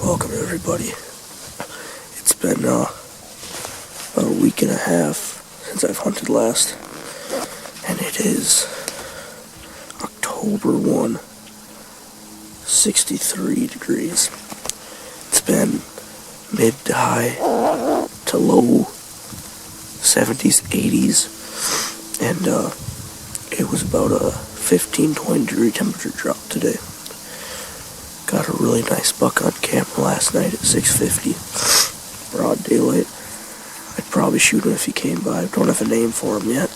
Welcome everybody. It's been about a week and a half since I've hunted last, and it is October 1, 63 degrees. It's been mid to high to low 70s, 80s, and it was about a 15-20 degree temperature drop today. Got a really nice buck on camera last night at 6:50, broad daylight. I'd probably shoot him if he came by. I don't have a name for him yet.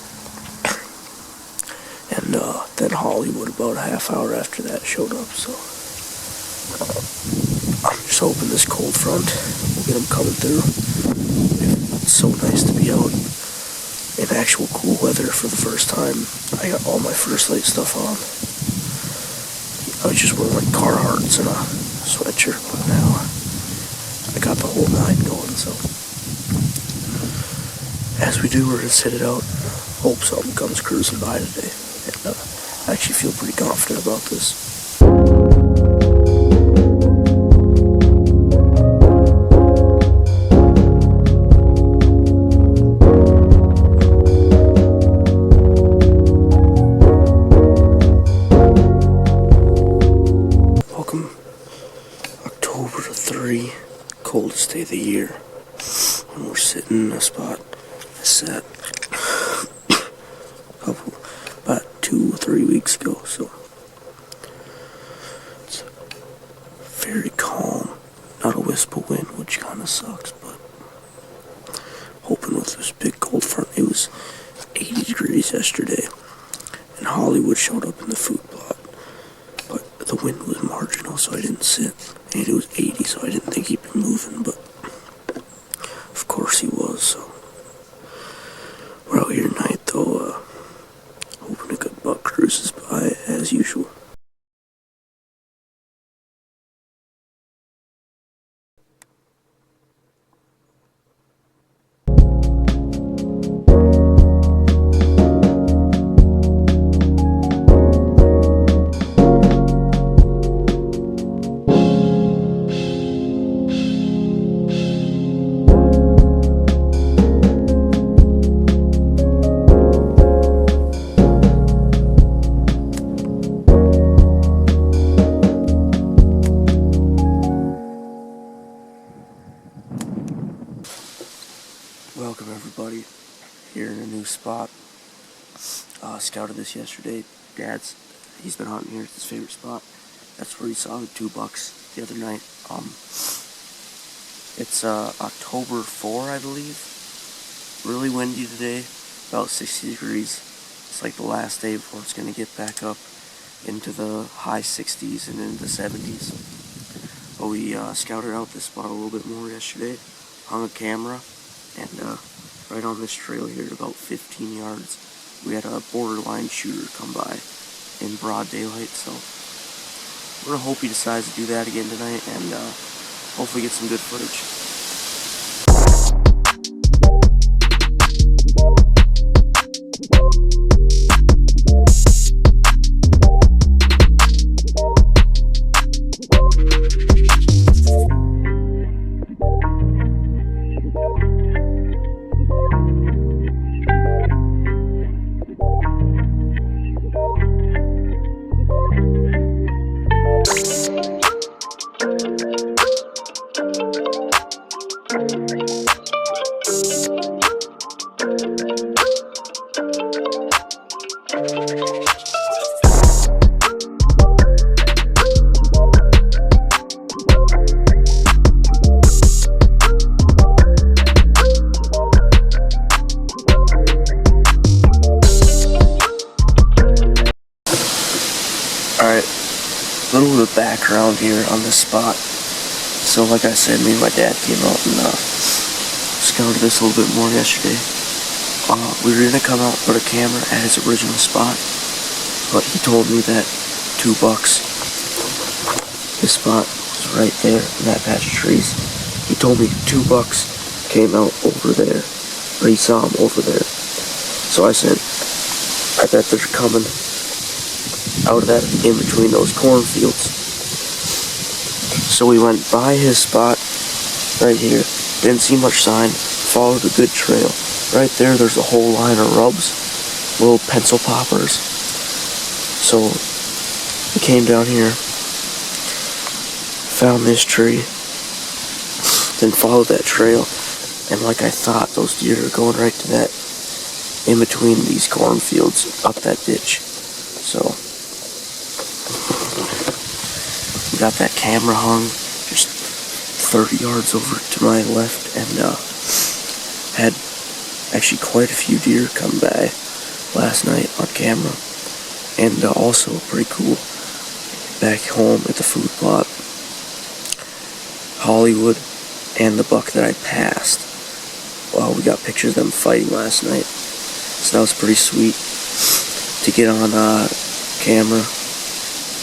And then Hollywood about a half hour after that showed up, so I'm just hoping this cold front will get him coming through. It's so nice to be out in actual cool weather for the first time. I got all my first light stuff on. I was just wearing like Carhartts and a sweatshirt, but now I got the whole nine going, so as we do, we're gonna sit it out, hope something comes cruising by today, and I actually feel pretty confident about this. October 3, coldest day of the year, and we're sitting in a spot I set about 2-3 weeks ago, so it's very calm, not a wisp of wind, which kind of sucks, but hoping with this big cold front. It was 80 degrees yesterday, and Hollywood showed up in the food plot, but the wind was marginal, so I didn't sit. And it was 80, so I didn't think he'd be moving, but of course he was, so we're out here tonight, though, hoping a good buck cruises by as usual. Welcome everybody, here in a new spot. Scouted this yesterday. He's been hunting here, it's his favorite spot. That's where he saw the 2 bucks the other night. It's October 4, I believe. Really windy today, about 60 degrees. It's like the last day before it's going to get back up into the high 60s and into the 70s. But we scouted out this spot a little bit more yesterday, hung a camera, and right on this trail here at about 15 yards, we had a borderline shooter come by in broad daylight, so we're gonna hope he decides to do that again tonight and hopefully get some good footage. Alright, a little bit of background here on this spot. So like I said, me and my dad came out and scouted this a little bit more yesterday. We were going to come out and put a camera at his original spot, but he told me that 2 bucks, this spot was right there in that patch of trees. He told me 2 bucks came out over there, or he saw him over there. So I said, I bet they're coming out of that, in between those cornfields. So we went by his spot right here. Didn't see much sign. Followed a good trail. Right there's a whole line of rubs, little pencil poppers. So we came down here, found this tree, then followed that trail, and like I thought, those deer are going right to that, in between these cornfields, up that ditch. So we got that camera hung just 30 yards over to my left, and had actually quite a few deer come by last night on camera. And also pretty cool, back home at the food plot, Hollywood and the buck that I passed, well, we got pictures of them fighting last night. So that was pretty sweet to get on camera.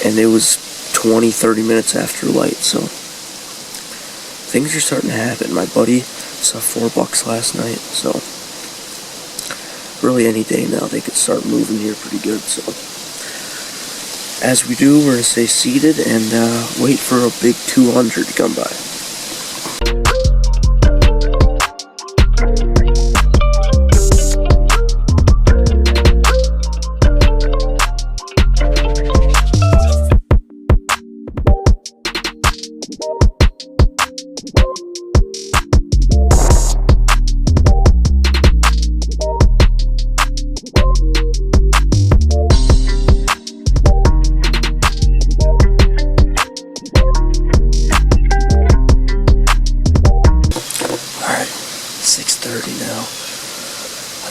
And it was 20-30 minutes after light, so things are starting to happen. My buddy saw 4 bucks last night, so really any day now they could start moving here pretty good. So as we do, we're going to stay seated and wait for a big 200 to come by.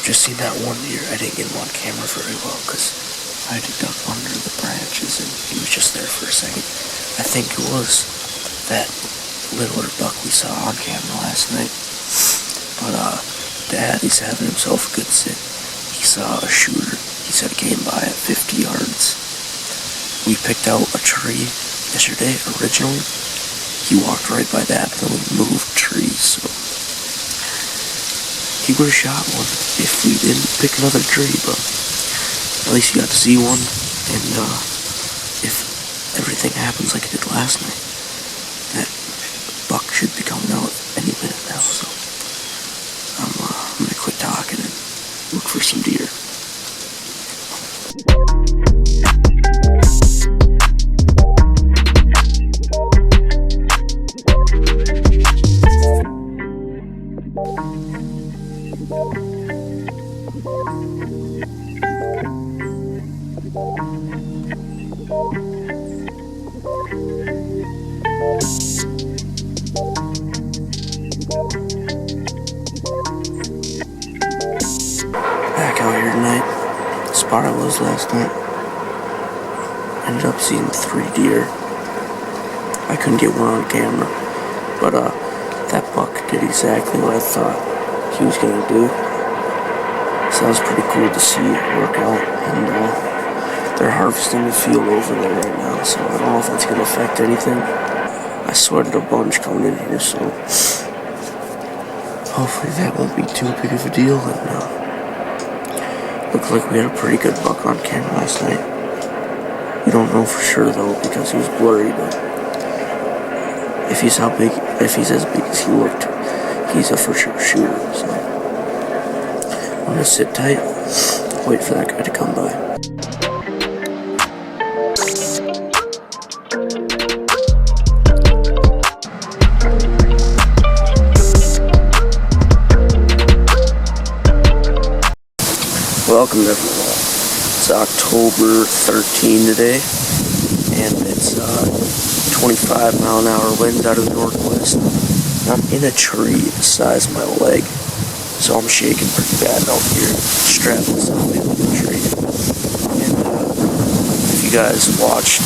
Just seen that one deer. I didn't get him on camera very well because I had to duck under the branches and he was just there for a second. I think it was that littler buck we saw on camera last night. But Dad, he's having himself a good sit. He saw a shooter. He said it came by at 50 yards. We picked out a tree yesterday originally. He walked right by that, then we moved trees. So he would have shot one if we didn't pick another tree, but at least you got to see one, and if everything happens like it did last night, that buck should be coming out any minute now, so I'm gonna quit talking and look for some deer. Back out here tonight, the spot I was last night. Ended up seeing 3 deer. I couldn't get one on camera, but that buck did exactly what I thought he was gonna do. So that was pretty cool to see it work out, and they're harvesting the field over there right now, so I don't know if that's gonna affect anything. I sweated a bunch coming in here, so hopefully that won't be too big of a deal. And looked like we had a pretty good buck on camera last night. We don't know for sure though because he was blurry, but if he's as big as he looked, he's a for sure shooter. So I'm gonna sit tight, wait for that guy to come by. Welcome everyone. It's October 13 today, and it's 25-mile-an-hour winds out of the northwest. I'm in a tree the size of my leg, so I'm shaking pretty bad out here, strapped myself in the tree. And if you guys watched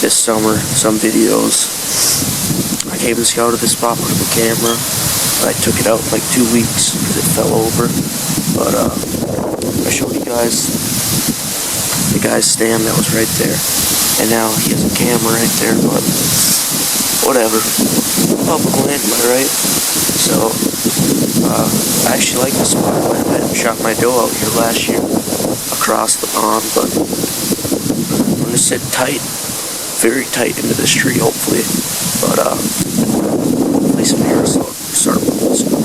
this summer some videos, I came and scouted this spot with the camera. I took it out in like 2 weeks because it fell over. But I showed you guys the guy's stand that was right there, and now he has a camera right there, but whatever, public land, am I right? So I actually like this spot. I shot my doe out here last year across the pond, but I'm gonna sit tight very tight into this tree, hopefully. But hopefully some arrows start pulling.